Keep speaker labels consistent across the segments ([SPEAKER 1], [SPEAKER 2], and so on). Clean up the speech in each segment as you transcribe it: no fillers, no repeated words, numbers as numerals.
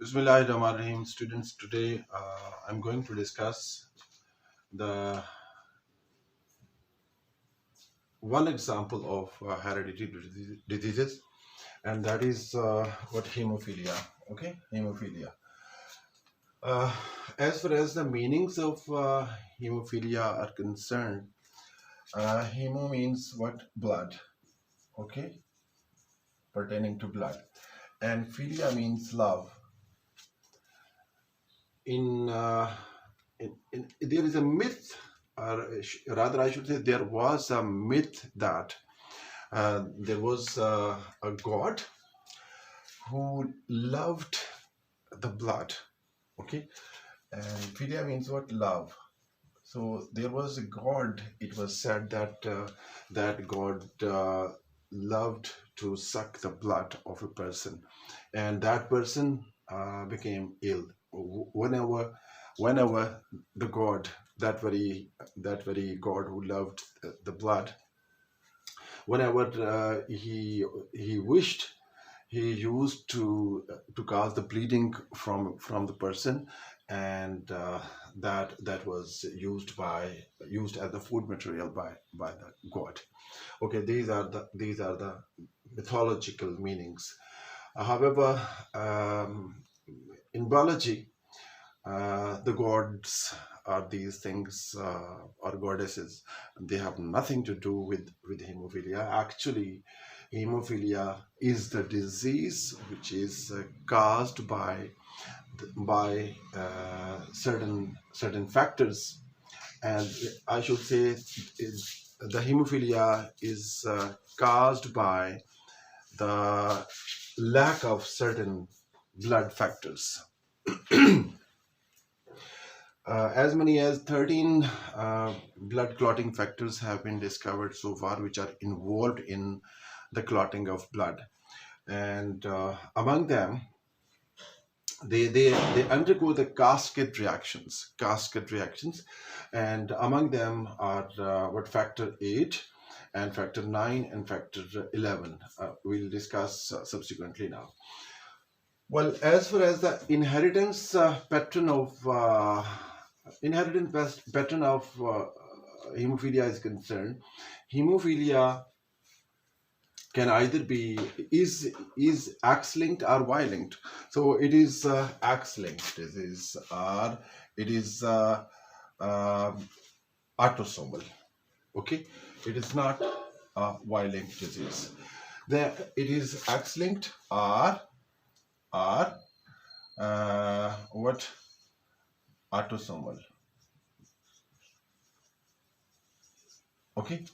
[SPEAKER 1] Bismillahirrahmanirrahim. Students, today I'm going to discuss the one example of hereditary diseases, and that is what hemophilia. Okay, hemophilia. Uh, as far as the meanings of hemophilia are concerned, hemo means what? Blood. Okay, pertaining to blood, and philia means love. In, there is a myth, or rather I should say there was a myth that there was a god who loved the blood. Okay, and philia means what? Love. So there was a god. It was said that that god loved to suck the blood of a person, and that person became ill whenever the god, that very god who loved the blood, whenever he wished, he used to cause the bleeding from the person, and that was used as the food material by the god. Okay, these are the mythological meanings. However, in biology, the gods are these things, or goddesses. They have nothing to do with hemophilia. Actually, hemophilia is the disease which is caused by certain factors, and I should say the hemophilia is caused by the lack of certain blood factors. As many as 13 blood clotting factors have been discovered so far, which are involved in the clotting of blood. And among them, they undergo the cascade reactions. And among them are what? Factor 8 and factor 9 and factor 11. We'll discuss subsequently now. Well, as far as the pattern of hemophilia is concerned, hemophilia can either be is X-linked or Y-linked. So it is X-linked disease, or it is autosomal. Okay, it is not a Y-linked disease. Then it is X-linked or what? Autosomal. Okay,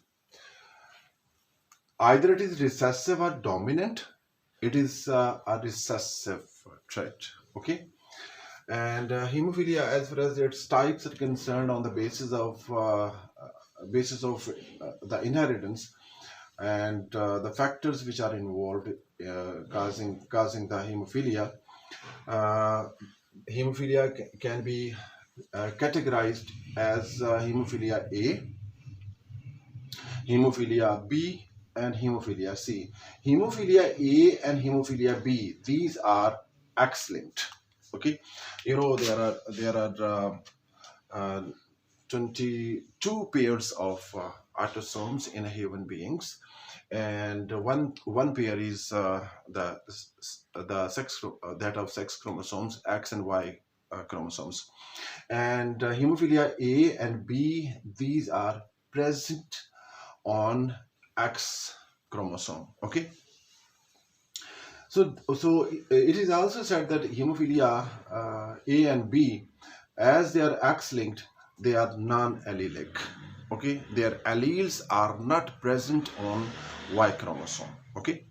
[SPEAKER 1] either it is recessive or dominant. It is a recessive trait. Okay, and hemophilia, as far as its types are concerned, on the basis of the inheritance and the factors which are involved causing the hemophilia. Hemophilia can be categorized as hemophilia A, hemophilia B, and hemophilia C. Hemophilia A and hemophilia B, these are X-linked. Okay, there are 22 pairs of autosomes in human beings, and one pair is the sex that of sex chromosomes, X and Y chromosomes, and hemophilia A and B, these are present on X chromosome. Okay, so it is also said that hemophilia A and B, as they are X-linked, they are non-allelic. Okay, their alleles are not present on Y chromosome. Okay,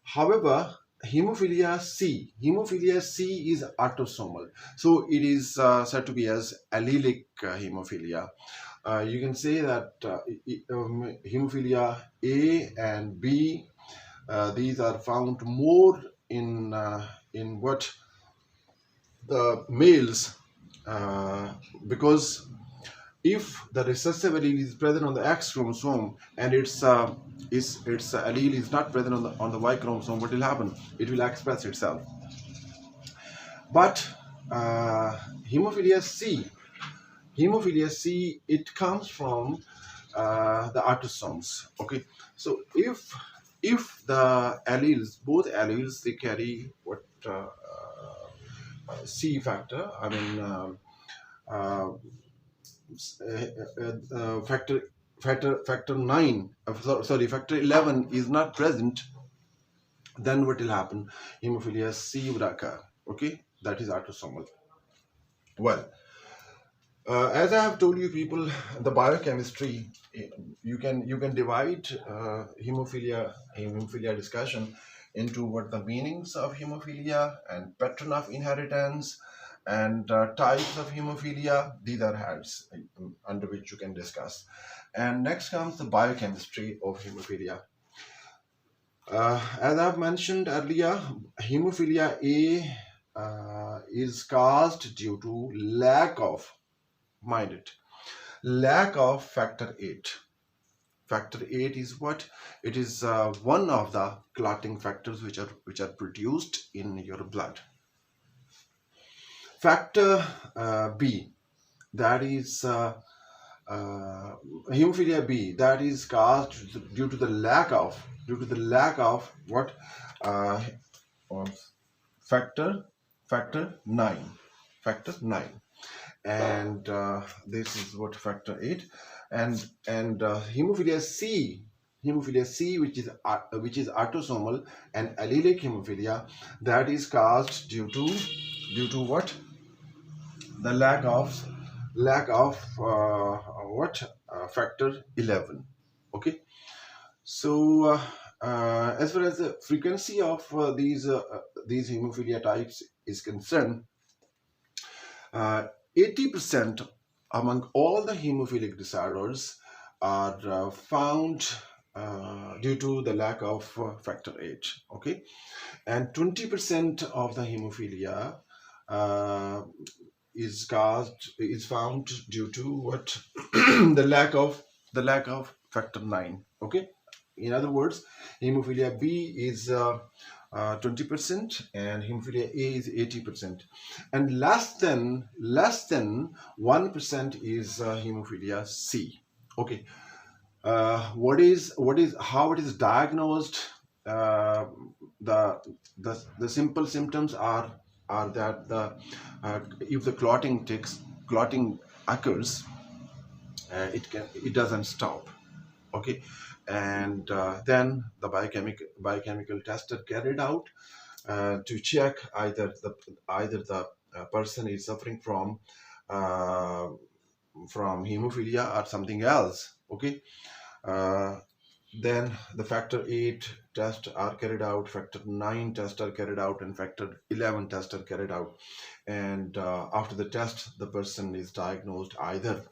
[SPEAKER 1] however, hemophilia C is autosomal, so it is said to be as allelic hemophilia. You can say that hemophilia A and B, these are found more in what? The males, because if the recessive allele is present on the X chromosome and its allele is not present on the Y chromosome, what will happen? It will express itself. But uh, hemophilia C, hemophilia C, it comes from the autosomes. Okay, so if the alleles, both alleles, they carry what C factor, I mean uh, factor factor 9, sorry, factor 11 is not present, then what will happen? Hemophilia C would occur. Okay, that is autosomal. Well, as I have told you, people, the biochemistry, you can divide hemophilia discussion into what the meanings of hemophilia and pattern of inheritance and types of hemophilia. These are heads under which you can discuss. And next comes the biochemistry of hemophilia. As I've mentioned earlier, hemophilia A is caused due to lack of, mind it, lack of factor 8. Factor 8 is what? It is one of the clotting factors which are produced in your blood. Factor B, that is hemophilia B, that is caused due to the lack of what? Uh, of factor 9, factor 9, and this is what factor 8. And hemophilia C, which is autosomal and allelic hemophilia, that is caused due to what? The lack of what? Factor 11. Okay, so as far as the frequency of these hemophilia types is concerned, 80% among all the hemophilic disorders are found due to the lack of factor 8. Okay, and 20% of the hemophilia uh, is found due to what? the lack of factor 9. Okay, in other words, hemophilia B is 20% and hemophilia A is 80%, and less than 1% is hemophilia C. Okay, how it is diagnosed? Uh, the simple symptoms are that if the clotting occurs, it doesn't stop. Okay, and then the biochemical tests are carried out to check either the person is suffering uh, from hemophilia or something else. Okay, uh, then the factor 8 tests are carried out, factor 9 tests are carried out, and factor 11 tests are carried out. And after the test, the person is diagnosed, either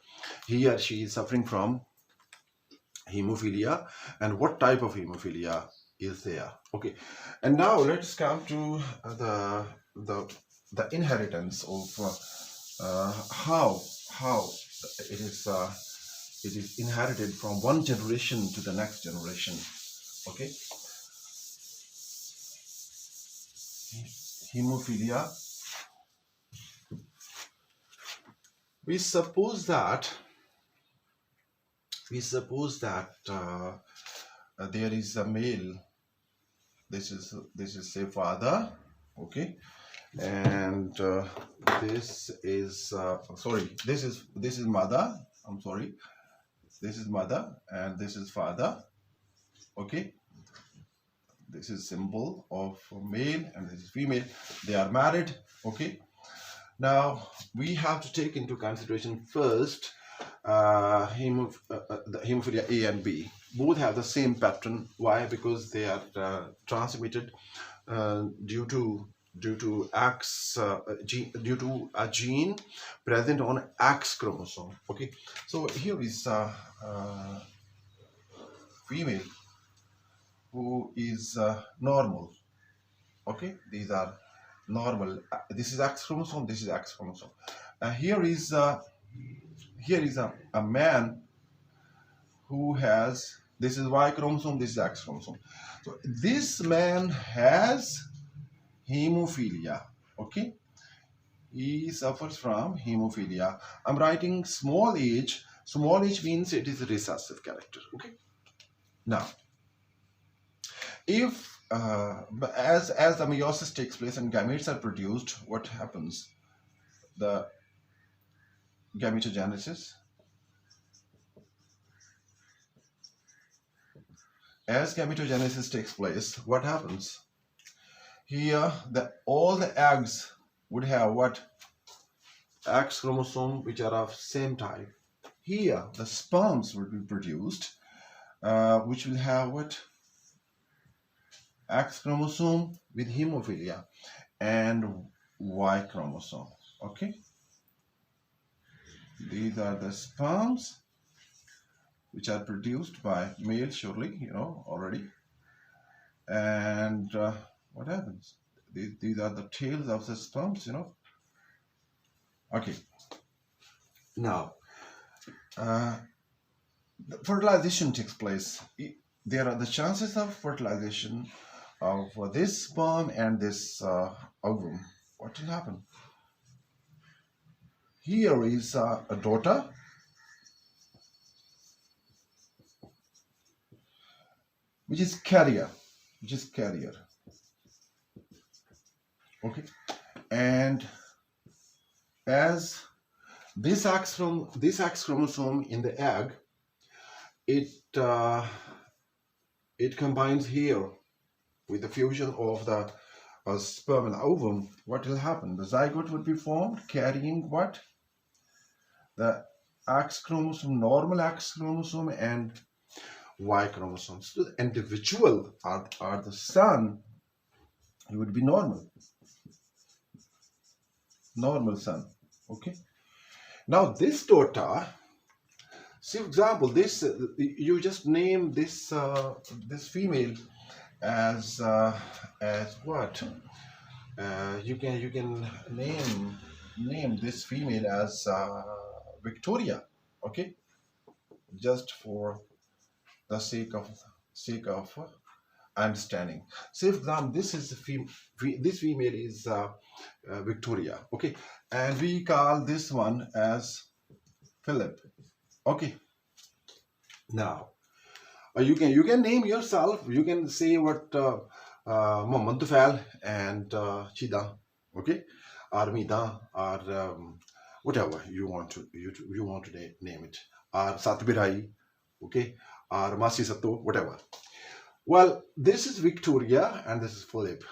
[SPEAKER 1] he or she is suffering from hemophilia and what type of hemophilia is there. Okay, and now let's come to the inheritance of how it is inherited from one generation to the next generation. Okay, hemophilia. We suppose that there is a male. This is say father. Okay, and this is sorry. This is mother. I'm sorry. This is mother and this is father. Okay, this is symbol of male and this is female. They are married. Okay, now we have to take into consideration first the hemophilia A and B. Both have the same pattern. Why? Because they are transmitted due to due to a gene present on X chromosome. Okay, so here is female who is normal. Okay, these are normal. This is X chromosome. This is X chromosome. Here is a man who has, this is Y chromosome. This is X chromosome. So this man has hemophilia. Okay, He suffers from hemophilia. I'm writing small h. Small h means it is a recessive character. Okay. Now, if as the meiosis takes place and gametes are produced, what happens? The gametogenesis. As gametogenesis takes place, what happens? Here, all the eggs would have what? X chromosome, which are of same type. Here, the sperms will be produced, which will have what? X chromosome with hemophilia and Y chromosome. Okay, these are the sperms which are produced by male, surely you know already. And what happens? These are the tails of the sperms, you know. Okay, now the fertilization takes place. There are the chances of fertilization of this sperm and this ovum. What will happen? Here is a daughter, which is carrier, okay, and as this X chromosome in the egg, it combines here with the fusion of the sperm and ovum. What will happen? The zygote would be formed carrying what? The X chromosome, normal X chromosome, and Y chromosome. So the individual are the son, he would be normal son. Okay. Now this daughter, see, for example, this you just name this this female as what? You can name this female as Victoria. Okay, just for the sake of understanding. Say, for example, this is this female is Victoria. Okay, and we call this one as Philip. Okay. Now, you can name yourself. You can say what Muhammad Tufal and Chida, okay, or Mida, or whatever you want to name it, or Satbirai, okay, or Masi Sato, whatever. Well, this is Victoria and this is Philip.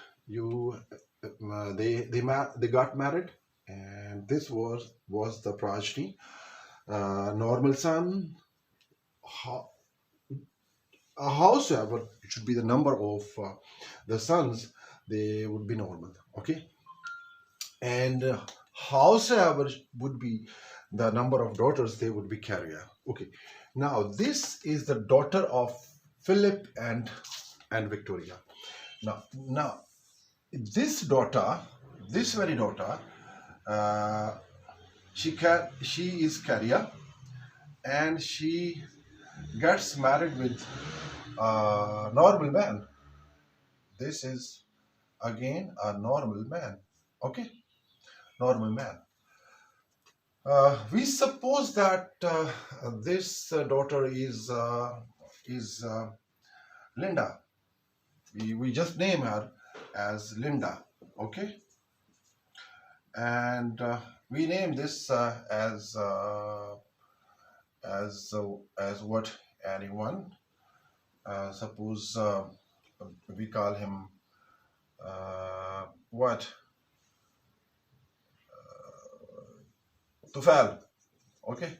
[SPEAKER 1] They got married, and this was the progeny. Normal son. Howsoever, it should be the number of the sons, they would be normal. Okay, and howsoever would be the number of daughters, they would be carrier. Okay, now this is the daughter of Philip and Victoria. Now this daughter, this very daughter, she is carrier, and she gets married with a normal man. This is again a normal man. Okay, normal man. We suppose that this daughter is Linda. We just name her as Linda. Okay, and we name this as what? Anyone. Suppose we call him what? Tufal. Okay.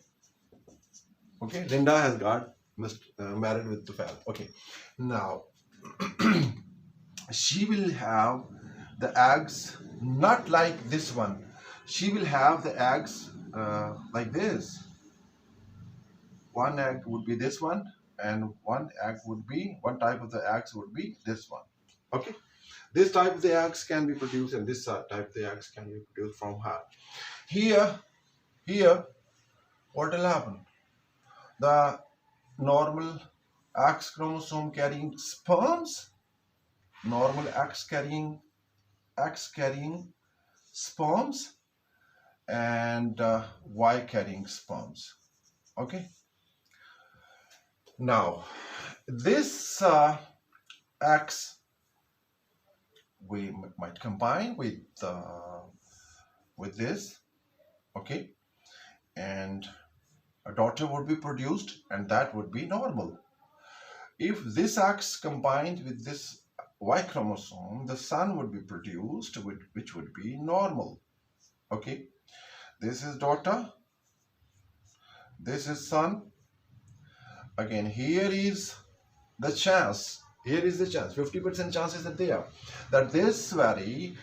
[SPEAKER 1] Okay. Linda has got married with Tufal. Okay. Now she will have the eggs not like this one. She will have the eggs like this. One egg would be this one, and one type of the eggs would be this one. Okay, this type of the eggs can be produced, and this type of the eggs can be produced from her. Here, what will happen? The normal X chromosome carrying sperms, normal X carrying sperms, and Y carrying sperms. Okay. Now, this X we might combine with this. Okay, and a daughter would be produced, and that would be normal. If this X combined with this Y chromosome, the son would be produced, which would be normal. Okay, this is daughter, this is son. Again, here is the chance. Here is the chance. 50% chances that there that this very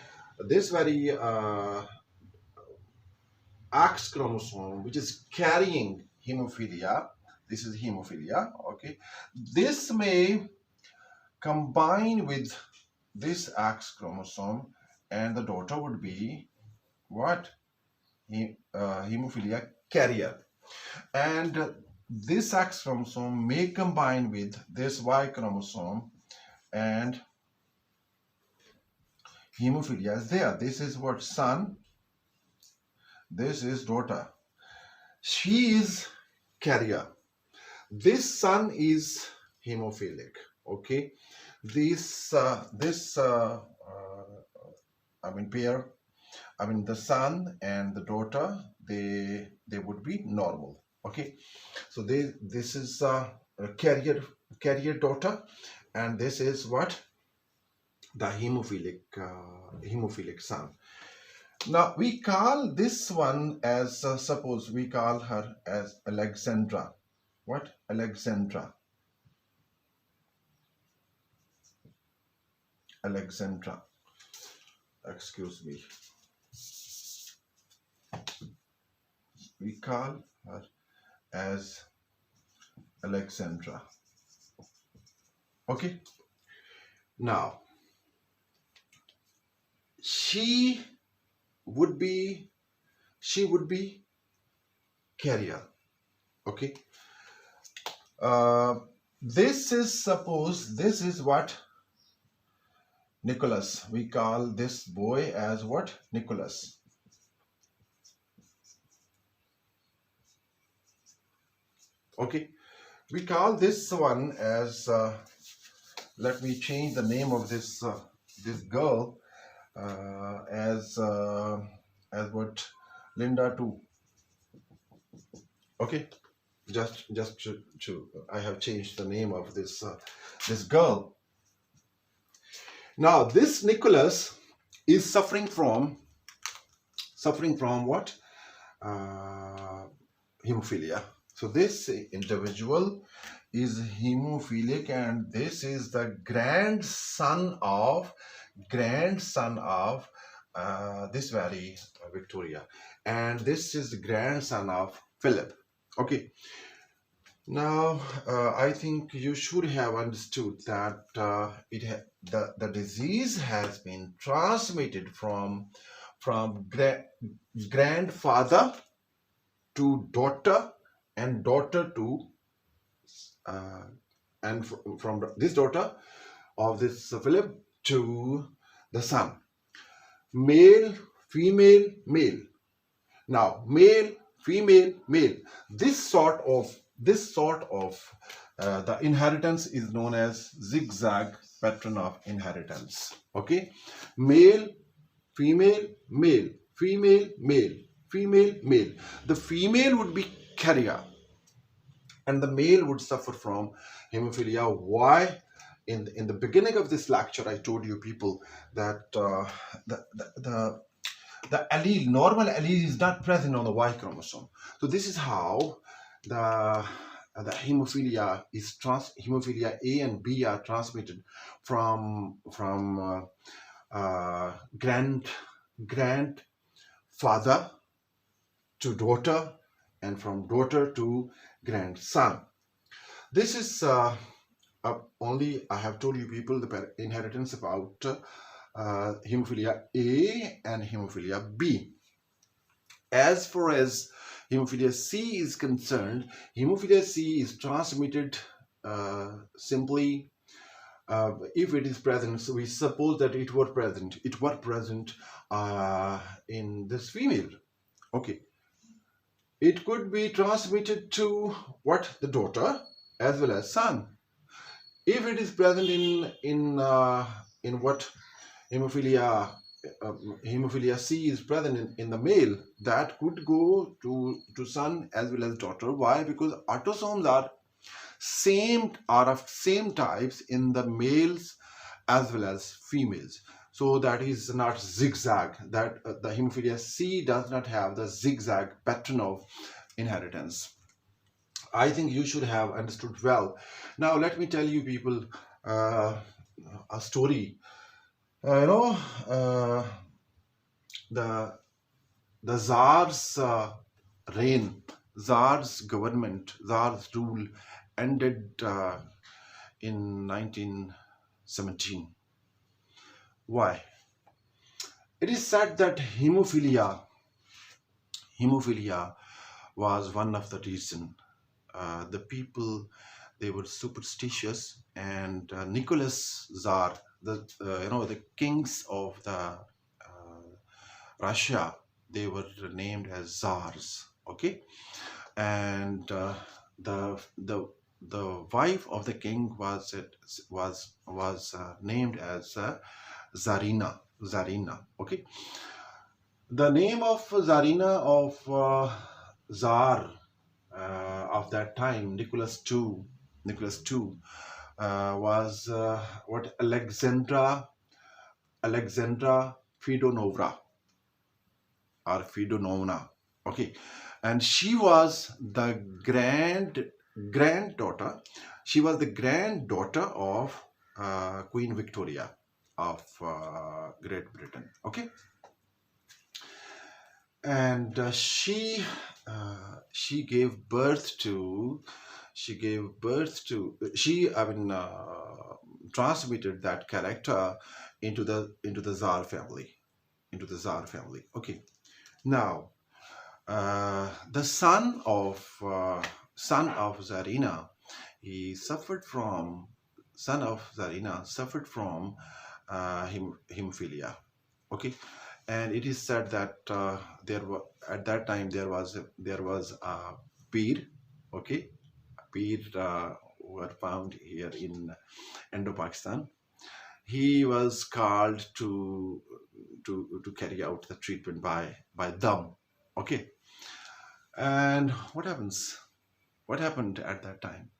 [SPEAKER 1] X chromosome, which is carrying hemophilia, this is hemophilia. Okay, this may combine with this X chromosome, and the daughter would be what? Hemophilia carrier. And this X chromosome may combine with this Y chromosome, and hemophilia is there. This is what? Son. This is daughter. She is carrier. This son is hemophilic. Okay, pair, the son and the daughter, they would be normal. Okay, so this is a carrier daughter, and this is what? The hemophilic son. Now we call this one as suppose we call her as Alexandra. What? Alexandra. Alexandra. Excuse me. We call her as Alexandra. Okay. Now, she would be carrier. Okay. This is, suppose this is what? Nicholas. We call this boy as what? Nicholas. Okay, we call this one as let me change the name of this this girl as what? Linda 2. Okay, just to I have changed the name of this this girl. Now this Nicholas is suffering from what? Hemophilia. So this individual is hemophilic, and this is the grandson of this very Victoria, and this is the grandson of Philip. Okay. Now I think you should have understood that the disease has been transmitted from grandfather to daughter, and daughter to from this daughter of this Philip to the son. Male, female, male. Now male, female, male. This sort of the inheritance is known as zigzag pattern of inheritance. Okay, male, female, male, female, male, female, male. The female would be carrier, and the male would suffer from hemophilia. Why? In the beginning of this lecture, I told you people that the allele, normal allele, is not present on the Y chromosome. So this is how the hemophilia A and B are transmitted from grandfather to daughter, and from daughter to grandson. This is only I have told you people the inheritance about hemophilia A and hemophilia B. As far as hemophilia C is concerned, hemophilia C is transmitted simply if it is present. So we suppose that it were present in this female. Okay, it could be transmitted to what, the daughter as well as son. If it is present in what, hemophilia, hemophilia C is present in the male, that could go to son as well as daughter. Why? Because autosomes are of same types in the males as well as females. So that is not zigzag. That the hemophilia C does not have the zigzag pattern of inheritance. I think you should have understood well. Now let me tell you people uh, a story. You know, the the Tsar's reign, Tsar's government, Tsar's rule ended in 1917. Why? It is said that hemophilia was one of the reason. The people, they were superstitious, and Nicholas Tsar, the kings of the Russia, they were named as Tsars. Okay, and the wife of the king was named as Zarina. Okay, the name of Zarina of Tsar of that time, Nicholas II, was what, Alexandra Fedonovna or Fedonovna. Okay, and she was the granddaughter. She was the granddaughter of Queen Victoria of Great Britain. Okay, and she gave birth to she, I mean, transmitted that character into the Tsar family, Okay, now the son of Zarina, he suffered from son of Zarina suffered from hemophilia. Okay, and it is said that at that time there was a peer. Okay, peer were found here in Indo-Pakistan. He was called to carry out the treatment by them. Okay, and what happened at that time?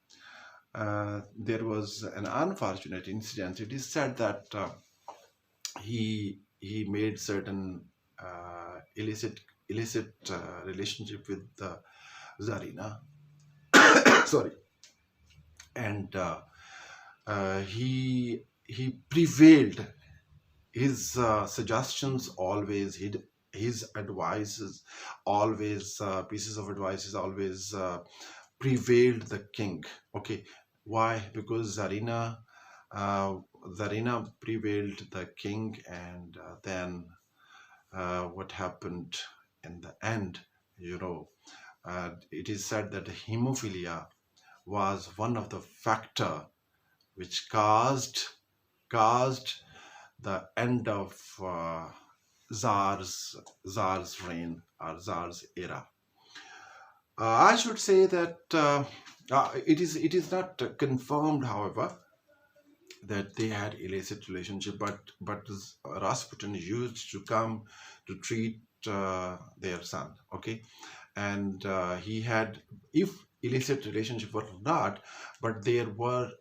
[SPEAKER 1] There was an unfortunate incident. It is said that he made certain illicit relationship with Zarina. Sorry, and he prevailed. His suggestions always, his advices always, pieces of advices always prevailed the king. Okay, why? Because uh, Zarina prevailed the king, and then what happened in the end, you know, it is said that hemophilia was one of the factor which caused the end of Tsar's reign or Tsar's era. I should say that it is not confirmed, however, that they had illicit relationship, but Rasputin used to come to treat their son. Okay, and he had, if illicit relationship or not, but there were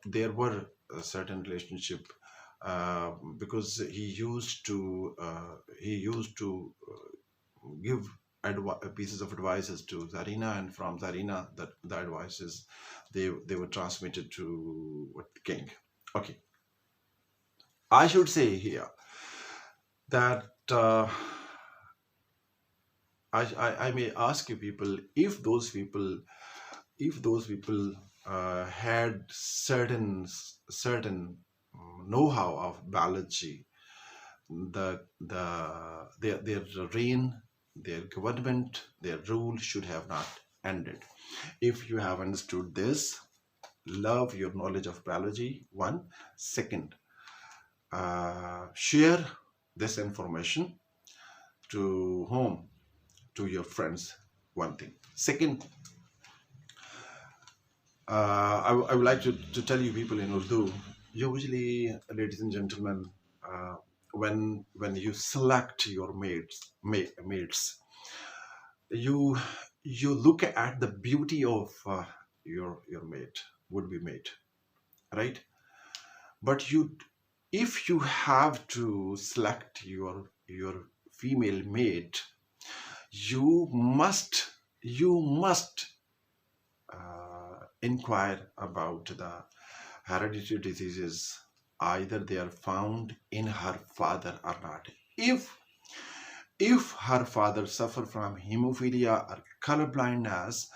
[SPEAKER 1] a certain relationship, because give pieces of advices to Zarina, and from Zarina, the advices, they were transmitted to what, king. Okay, I should say here that I may ask you people, if those people had certain know-how of biology, their reign, their government, their rule should have not ended. If you have understood this, love your knowledge of biology. One, second, share this information to whom? to your friends. One thing. Second, I would like to tell you people in Urdu, usually, ladies and gentlemen, uh, when you select your mates, you you look at the beauty of your mate, would be mate, right? But if you have to select your female mate, you must inquire about the hereditary diseases, either they are found in her father or not. If her father suffer from hemophilia or color blindness,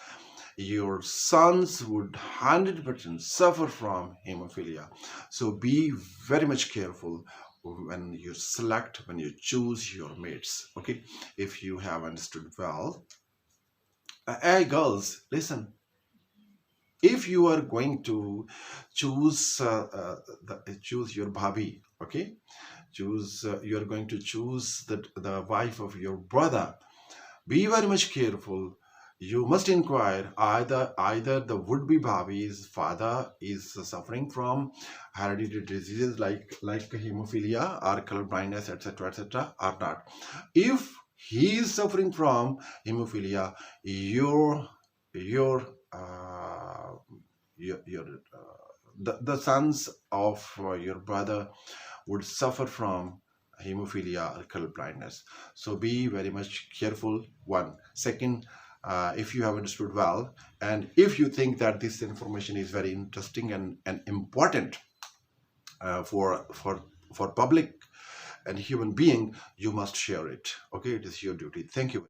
[SPEAKER 1] your sons would 100% suffer from hemophilia. So be very much careful when you select, when you choose your mates. Okay, if you have understood well. Hey girls, listen. If you are going to choose choose your bhabhi, okay, you are going to choose the wife of your brother, be very much careful. You must inquire either the would-be bhabhi's father is suffering from hereditary diseases like hemophilia or color blindness, etc., or not. If he is suffering from hemophilia, your uh, your the sons of your brother would suffer from hemophilia or color blindness. So be very much careful. One. Second, if you have understood well, and if you think that this information is very interesting and important for public and human being, you must share it. Okay, it is your duty. Thank you.